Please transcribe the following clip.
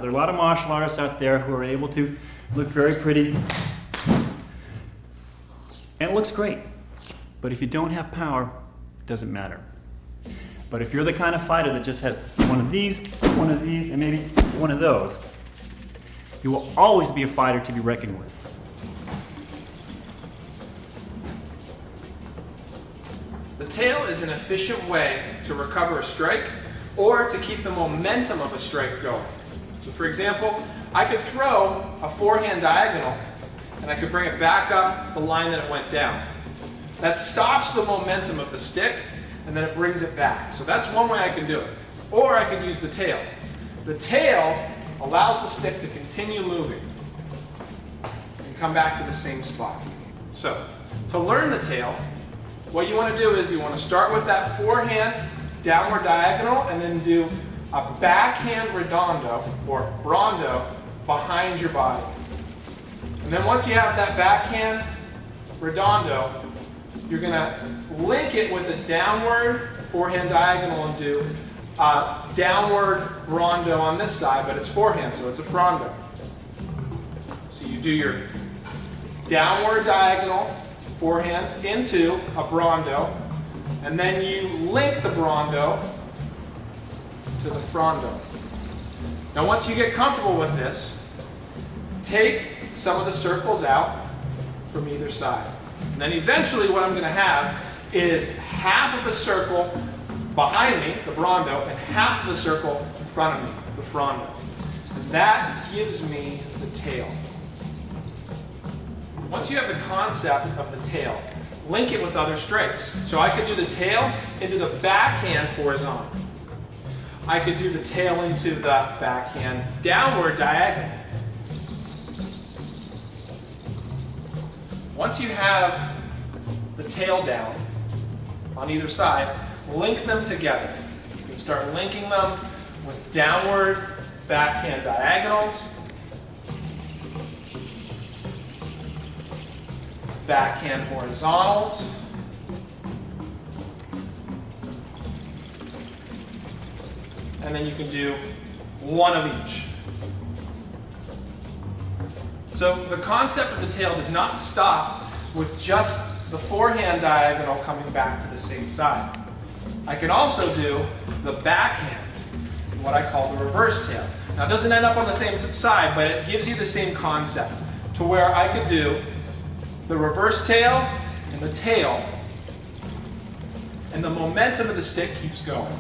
Now, there are a lot of martial artists out there who are able to look very pretty, and it looks great. But if you don't have power, it doesn't matter. But if you're the kind of fighter that just has one of these, and maybe one of those, you will always be a fighter to be reckoned with. The tail is an efficient way to recover a strike or to keep the momentum of a strike going. So for example, I could throw a forehand diagonal and I could bring it back up the line that it went down. That stops the momentum of the stick and then it brings it back. So that's one way I can do it. Or I could use the tail. The tail allows the stick to continue moving and come back to the same spot. So to learn the tail, what you want to do is you want to start with that forehand downward diagonal and then do a backhand redondo or brondo behind your body. And then once you have that backhand redondo, you're going to link it with a downward forehand diagonal and do a downward brondo on this side, but it's forehand, so it's a frondo. So you do your downward diagonal forehand into a brondo, and then you link the brondo to the frondo. Now once you get comfortable with this, take some of the circles out from either side. And then eventually what I'm going to have is half of the circle behind me, the brondo, and half of the circle in front of me, the frondo. And that gives me the tail. Once you have the concept of the tail, link it with other strikes. So I could do the tail into the backhand horizontal. I could do the tail into the backhand downward diagonal. Once you have the tail down on either side, link them together. You can start linking them with downward backhand diagonals, backhand horizontals, and then you can do one of each. So the concept of the tail does not stop with just the forehand diagonal coming back to the same side. I can also do the backhand, what I call the reverse tail. Now it doesn't end up on the same side, but it gives you the same concept to where I could do the reverse tail and the tail, and the momentum of the stick keeps going.